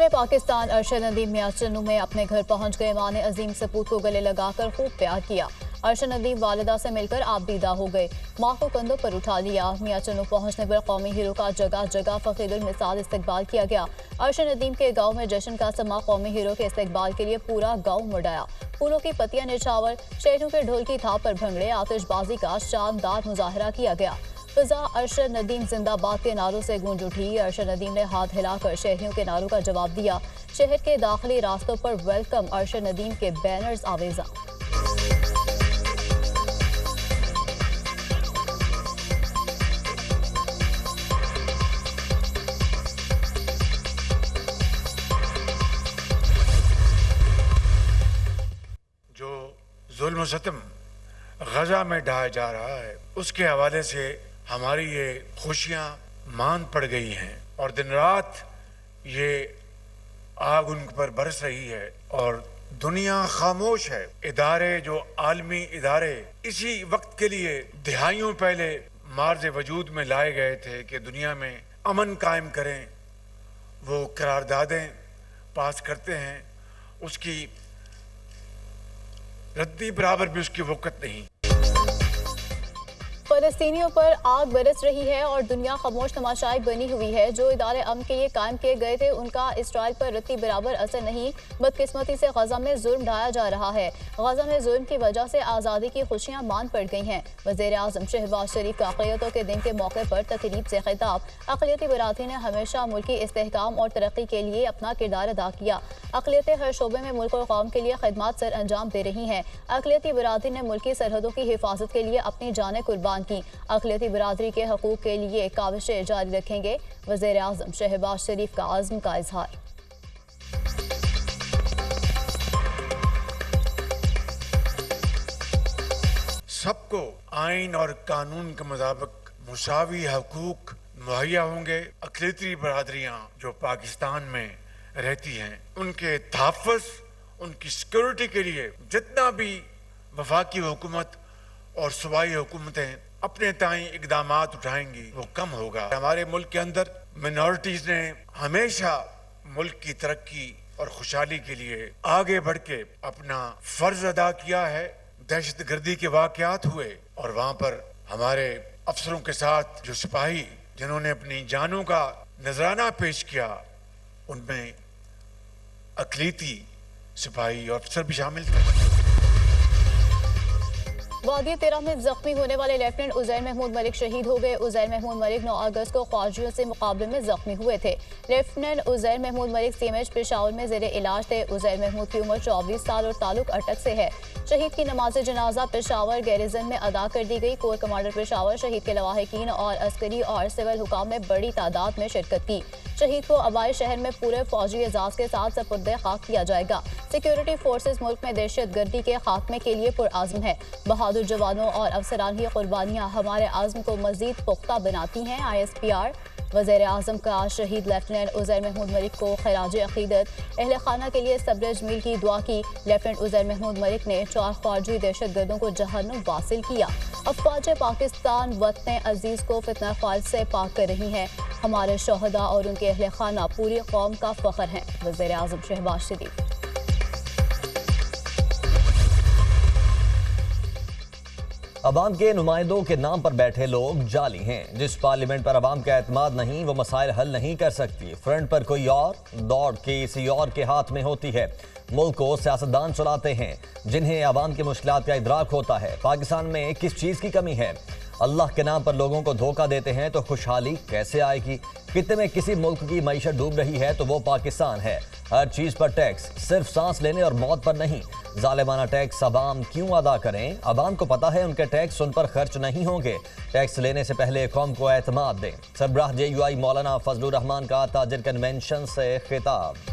पाकिस्तान अरशद नदीम मियाँचन्नू में अपने घर पहुंच गए। मां ने अजीम सपूत को गले लगाकर खूब प्यार किया। अरशद नदीम वालिदा से मिलकर आबदीदा हो गए। मां को कंधों पर उठा लिया। मियाँचन्नू पहुंचने पर कौमी हीरो का जगह जगह फखीरुल मिसाल इस्तकबाल किया गया। अरशद नदीम के गांव में जश्न का समा कौमी हीरो के इस्तकबाल के लिए पूरा गांव मुड़ाया। फूलों की पत्तियां निछावर, शहरों के ढोल की थाप पर भंगड़े, आतिशबाजी का शानदार मुजाहरा किया गया। फिजा अरशद नदीम जिंदाबाद के नारों से गूंज उठी। अरशद नदीम ने हाथ हिलाकर शहरियों के नारों का जवाब दिया। शहर के दाखिली रास्तों पर वेलकम अरशद नदीम के बैनर्स आवेजा। जो जुल्म सितम गजा में ढाया जा रहा है, उसके हवाले से हमारी ये खुशियां मान पड़ गई हैं और दिन रात ये आग उन पर बरस रही है और दुनिया खामोश है। इदारे जो आलमी इदारे इसी वक्त के लिए दिहाइयों पहले मार्ज वजूद में लाए गए थे कि दुनिया में अमन कायम करें, वो करारदादें पास करते हैं, उसकी रद्दी बराबर भी उसकी वक़्त नहीं। फलस्तीनियों पर आग बरस रही है और दुनिया खामोश तमाशाई बनी हुई है। जो इदारे अमन के लिए कायम किए गए थे, उनका इसराइल पर रत्ती बराबर असर नहीं। बदकिस्मती से गजा में जुल्म ढाया जा रहा है। गजा में जुल्म की वजह से आज़ादी की खुशियां मान पड़ गई हैं। वज़ीर आज़म शहबाज शरीफ का अक़लियतों के दिन के मौके पर तकरीब से खिताब। अक़लियती बरादरी ने हमेशा मुल्की इस्तेहकाम और तरक्की के लिए अपना किरदार अदा किया। अक़लियतें हर शोबे में मुल्क और कौम के लिए खिदमत सर अंजाम दे रही हैं। अक़लियती बरादरी ने मुल्की सरहदों की हिफाजत के लिए अपनी जानें कुर्बान की। अक़लियती बरादरी के हकूक़ के लिए काविशें जारी रखेंगे। वज़ीर आज़म शहबाज शरीफ का आज़म का इजहार। सबको आइन और कानून के मुताबिक मुसावी हकूक मुहैया होंगे। अक़लियती बरादरियां जो पाकिस्तान में रहती हैं, उनके तहफ़्फ़ुज़, उनकी सिक्योरिटी के लिए जितना भी वफाकी हुकूमत और सूबाई हुकूमतें अपने ताई इक़दामात उठाएंगी, वो कम होगा। हमारे मुल्क के अंदर मिनॉरिटीज़ ने हमेशा मुल्क की तरक्की और खुशहाली के लिए आगे बढ़ के अपना फ़र्ज अदा किया है। दहशत गर्दी के वाक़यात हुए और वहाँ पर हमारे अफसरों के साथ जो सिपाही जिन्होंने अपनी जानों का नजराना पेश किया, उनमें अक़लियती सिपाही और अफसर भी शामिल थे। वादी तेरह में जख्मी होने वाले लेफ्टिनेंट उज़ैर महमूद मलिक शहीद हो गए। उज़ैर महमूद मलिक 9 अगस्त को ख्वाजियों से मुकाबले में जख्मी हुए थे। लेफ्टिनेंट उज़ैर महमूद मलिक सीएमएच पेशावर में ज़ेरे इलाज थे। उज़ैर महमूद की उम्र 24 साल और ताल्लुक अटक से है। शहीद की नमाज जनाजा पेशावर गैरिजन में अदा कर दी गई। कोर कमांडर पेशावर शहीद के लवाहिकीन और अस्करी और सिविल हुकाम ने बड़ी तादाद में शिरकत की। शहीद को अबाई शहर में पूरे फौजी एजाज के साथ सपुर्दे खाक किया जाएगा। सिक्योरिटी फोर्सेज मुल्क में दहशत गर्दी के खात्मे के लिए पुरआज़म है। बहादुर जवानों और अफसरान की कुर्बानियां हमारे आज़म को मजीद पुख्ता बनाती हैं। ISPR वज़ीर आज़म का शहीद लेफ्टिनेंट उज़ैर महमूद मलिक को खराज अक़ीदत। अहले खाना के लिए सब्र जमील की दुआ की। लेफ्टिनेंट उज़ैर महमूद मलिक ने 4 ख्वाजी दहशत गर्दों को जहन्नुम वासिल किया। अफ़वाज पाकिस्तान वतन अजीज़ को फितना ख्वाज से पाक कर रही हैं। हमारे शोहदा और उनके अहले खाना पूरी कौम का फ़ख्र हैं। वज़ीर आज़म शहबाज शरीफ। अवाम के नुमाइंदों के नाम पर बैठे लोग जाली हैं। जिस पार्लियामेंट पर अवाम का एतमाद नहीं, वो मसाइल हल नहीं कर सकती। फ्रंट पर कोई और, दौड़ किसी और के हाथ में होती है। मुल्क को सियासतदान चलाते हैं जिन्हें अवाम की मुश्किलात का इदराक होता है। पाकिस्तान में किस चीज़ की कमी है? अल्लाह के नाम पर लोगों को धोखा देते हैं तो खुशहाली कैसे आएगी? खित्ते में किसी मुल्क की मईशत डूब रही है तो वो पाकिस्तान है। हर चीज़ पर टैक्स, सिर्फ सांस लेने और मौत पर नहीं। जालिमाना टैक्स अवाम क्यों अदा करें? अवाम को पता है उनके टैक्स उन पर खर्च नहीं होंगे। टैक्स लेने से पहले कौम को एतमाद दें। सरबराह JUI मौलाना फजलुर रहमान का ताजिर कन्वेंशन से खिताब।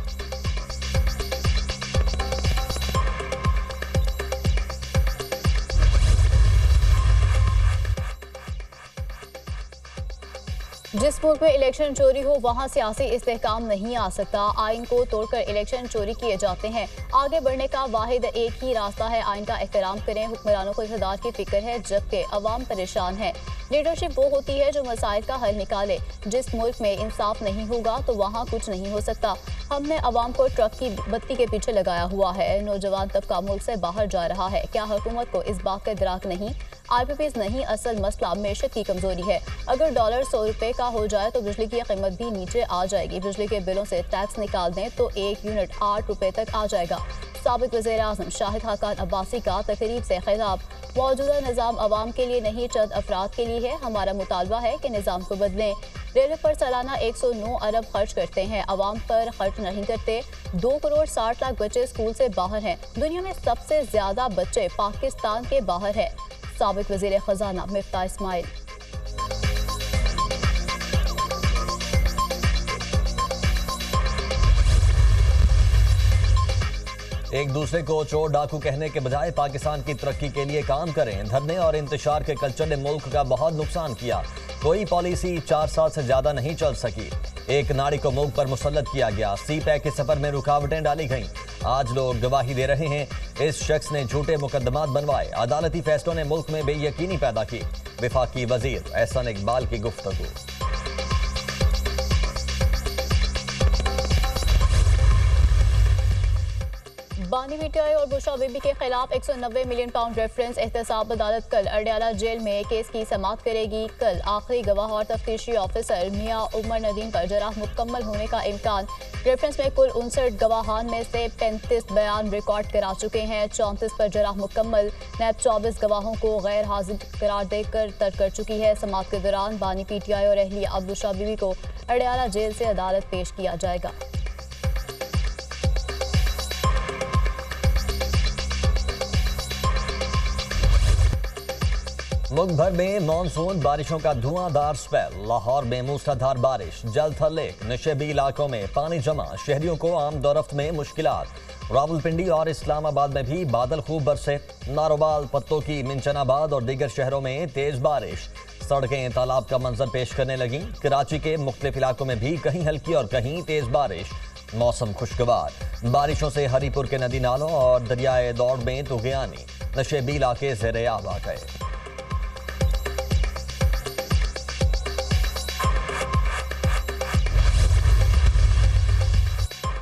जिस मुल्क में इलेक्शन चोरी हो वहाँ सियासी इस्तेहकाम नहीं आ सकता। आइन को तोड़कर इलेक्शन चोरी किए जाते हैं। आगे बढ़ने का वाहिद एक ही रास्ता है, आइन का एहतराम करें। हुक्मरानों को इक़्तिदार की फिक्र है जबकि अवाम परेशान है। लीडरशिप वो होती है जो मसाइल का हल निकाले। जिस मुल्क में इंसाफ नहीं होगा तो वहाँ कुछ नहीं हो सकता। हमने अवाम को ट्रक की बत्ती के पीछे लगाया हुआ है। नौजवान तबका मुल्क से बाहर जा रहा है। क्या हुकूमत को इस बात का इदराक नहीं? IPPs नहीं, असल मसला मेशत की कमजोरी है। अगर डॉलर 100 रुपए का हो जाए तो बिजली की कीमत भी नीचे आ जाएगी। बिजली के बिलों से टैक्स निकाल दें तो 1 यूनिट 8 रुपए तक आ जाएगा। साबिक वज़ीर आज़म शाहिद खाकान अब्बासी का तकरीब से खिताब। मौजूदा निज़ाम अवाम के लिए नहीं, चंद अफराद के लिए है। हमारा मुतालबा है कि निज़ाम को बदलें। रेलवे पर सालाना 109 अरब खर्च करते हैं, अवाम पर खर्च नहीं करते। 2 करोड़ 60 लाख बच्चे स्कूल से बाहर हैं। दुनिया में सबसे ज्यादा बच्चे पाकिस्तान के बाहर हैं। साबिक वज़ीर खजाना मिफ्ता इस्माइल। एक दूसरे को चोर डाकू कहने के बजाय पाकिस्तान की तरक्की के लिए काम करें। धरने और इंतशार के कल्चर ने मुल्क का बहुत नुकसान किया। कोई पॉलिसी 4 साल से ज्यादा नहीं चल सकी। एक नारी को मुल्क पर मुसल्लत किया गया। CPAC के सफर में रुकावटें डाली गईं। आज लोग गवाही दे रहे हैं। इस शख्स ने झूठे मुकदमात बनवाए। अदालती फैसलों ने मुल्क में बेयकीनी पैदा की। वफाकी वजीर एहसान इकबाल की गुफ्तगू। बानी PTI और बुशरा बीबी के खिलाफ 190 मिलियन पाउंड रेफरेंस एहतसाब अदालत कल अडयाला जेल में केस की समाअत करेगी। कल आखिरी गवाह और तफ्तीशी ऑफिसर मियां उमर नदीम पर जराह मुकम्मल होने का इम्कान। रेफरेंस में कुल 59 गवाहान में से 35 बयान रिकॉर्ड करा चुके हैं। 34 पर जराह मुकम्मल। नैब 24 गवाहों को गैर हाजिर करार देकर तर्क कर चुकी है। समाअत के दौरान बानी PTI और अहलिया अब बुशरा बीबी को अडयाला जेल से अदालत पेश किया जाएगा। मुल्क भर में मानसून बारिशों का धुआंधार स्पेल। लाहौर में मूसलाधार बारिश, जल थल लेक, नशेबी इलाकों में पानी जमा, शहरियों को आमदोरफ्त में मुश्किलात। रावलपिंडी और इस्लामाबाद में भी बादल खूब बरसे। नारोबाल, पत्तों की, मिंचनाबाद और दीगर शहरों में तेज बारिश। सड़कें तालाब का मंजर पेश करने लगी। कराची के मुख्तलिफ इलाकों में भी कहीं हल्की और कहीं तेज बारिश। मौसम खुशगवार। बारिशों से हरीपुर के नदी नालों और दरियाए दौड़ में तुगयानी। नशेबी इलाके ज़ेर-ए-आब आ गए।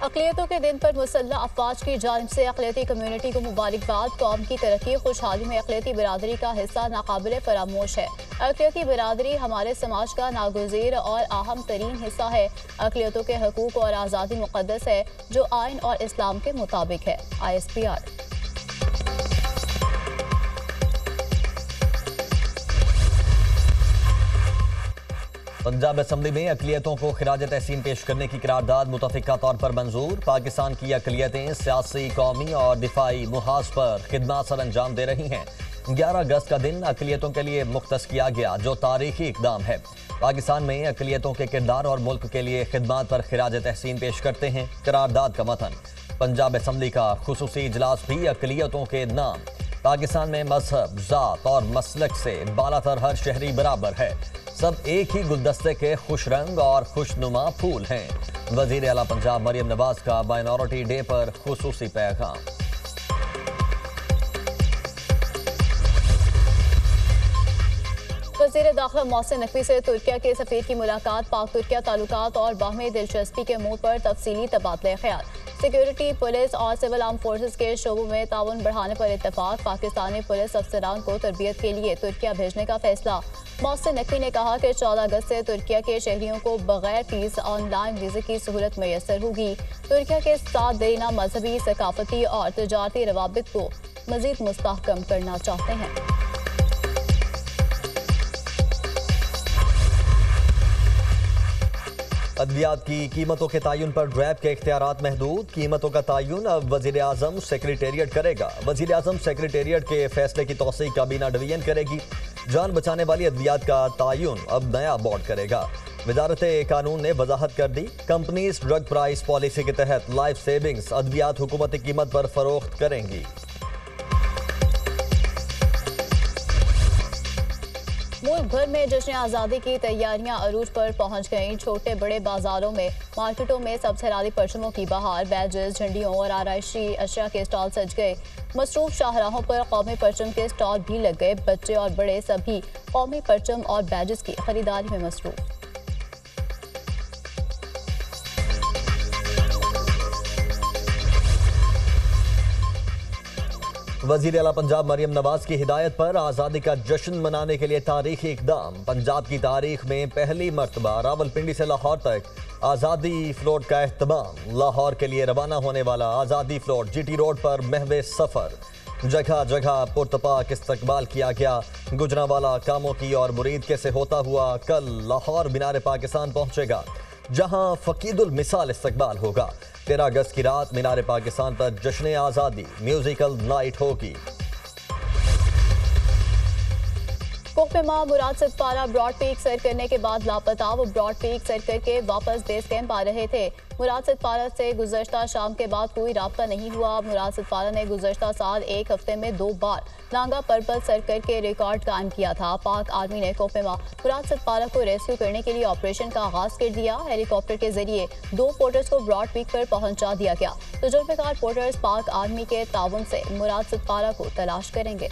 अक़लियतों के दिन पर मुसल्लह अफवाज की जानिब से अक़लियती कम्यूनिटी को मुबारकबाद। कौम की तरक्की खुशहाली में अक़लियती बिरादरी का हिस्सा नाकाबिले फरामोश है। अक़लियती बिरादरी हमारे समाज का नागुज़ीर और अहम तरीन हिस्सा है। अक़लियतों के हकूक़ और आज़ादी मुक़द्दस है जो आइन और इस्लाम के मुताबिक है। ISPR। पंजाब असम्बली में अक़लियतों को खिराज तहसीन पेश करने की करारदाद मुतफ़िका तौर पर मंजूर। पाकिस्तान की अक़लियतें सियासी, कौमी और दिफाई मुहाज पर खिदमत सर अंजाम दे रही हैं। 11 अगस्त का दिन अक़लियतों के लिए मुख्तस किया गया जो तारीखी इक़दाम है। पाकिस्तान में अक़लियतों के किरदार और मुल्क के लिए खिदमत पर खिराज तहसीन पेश करते हैं। करारदाद का मतन। पंजाब असम्बली का खुसूसी इजलास भी अक़लियतों के नाम। पाकिस्तान में मजहब, ज़ात और मसलक से बालातर हर शहरी बराबर है। सब एक ही गुलदस्ते के खुश रंग और खुशनुमा फूल हैं। वज़ीर आला पंजाब मरियम नवाज का माइनॉरिटी डे पर खुसूसी पैगाम। वज़ीर दाखिला मोहसिन नकवी से तुर्किया के सफ़ीर की मुलाकात। पाक तुर्किया ताल्लुकात और बाहमी दिलचस्पी के मोड़ पर तफसीली तबादले ख्याल। सिक्योरिटी, पुलिस और सिविल आर्म फोर्सेस के शोबों में ताउन बढ़ाने पर इत्तेफाक। पाकिस्तानी पुलिस अफसरान को तरबियत के लिए तुर्किया भेजने का फैसला। मोहसिन नकवी ने कहा कि 14 अगस्त से तुर्किया के शहरियों को बगैर फीस ऑनलाइन वीज़े की सहूलत मैसर होगी। तुर्किया के साथ देना मजहबी, सकाफती और तजारती रवाबित को मजीद मुस्तहकम करना चाहते हैं। अद्वियात की कीमतों के तयन पर रैब के इख्तियारात महदूद। कीमतों का तयन अब वज़ीर आज़म सेक्रेटेरिएट करेगा। वज़ीर आज़म सेक्रेटेरिएट के फैसले की तौसीक़ काबीना डिवीजन करेगी। जान बचाने वाली अद्वियात का तयन अब नया बोर्ड करेगा। वजारत कानून ने वजाहत कर दी। कंपनीज ड्रग प्राइस पॉलिसी के तहत लाइफ सेविंग्स अद्वियात हुकूमती कीमत पर फरोख्त करेंगी। मुल्क भर में जश्न आज़ादी की तैयारियां अरूज पर पहुंच गईं। छोटे बड़े बाजारों में, मार्केटों में सब सरारी परचमों की बहार। बैजेस, झंडियों और आराइशी अशिया के स्टॉल सज गए। मसरूफ शाहराहों पर कौमी परचम के स्टॉल भी लग गए। बच्चे और बड़े सभी कौमी परचम और बैजेस की खरीदारी में मसरूफ। वजीर आला पंजाब मरियम नवाज की हिदायत पर आज़ादी का जश्न मनाने के लिए तारीखी इकदाम। पंजाब की तारीख में पहली मर्तबा रावलपिंडी से लाहौर तक आज़ादी फ्लोट का एहतमाम। लाहौर के लिए रवाना होने वाला आज़ादी फ्लोट जीटी रोड पर महवे सफ़र। जगह जगह पुरतपाक इस्तकबाल किया गया। गुजरांवाला, कामोकी और मुरीद से होता हुआ कल लाहौर मीनार पाकिस्तान पहुंचेगा, जहां फकीदुल मिसाल इस्तकबाल होगा। 13 अगस्त की रात मीनार पाकिस्तान पर जश्न आज़ादी म्यूजिकल नाइट होगी। कोहपेमा मुराद सतपारा ब्रॉड पीक सैर करने के बाद लापता। वो ब्रॉड पीक सैर करके वापस बेस कैंप आ रहे थे। मुराद सतपारा से गुज़श्ता शाम के बाद कोई राब्ता नहीं हुआ। मुराद सतपारा ने गुज़श्ता साल एक हफ्ते में 2 बार नांगा पर्पल सैर करके रिकॉर्ड कायम किया था। पाक आर्मी ने कोहपेमा मुराद सतपारा को रेस्क्यू करने के लिए ऑपरेशन का आगाज कर दिया। हेलीकॉप्टर के जरिए 2 पोर्टर्स को ब्रॉड पीक पर पहुंचा दिया गया। तजुर्बेकार पोर्टर्स पाक आर्मी के ताउन से मुराद सतपारा को तलाश करेंगे।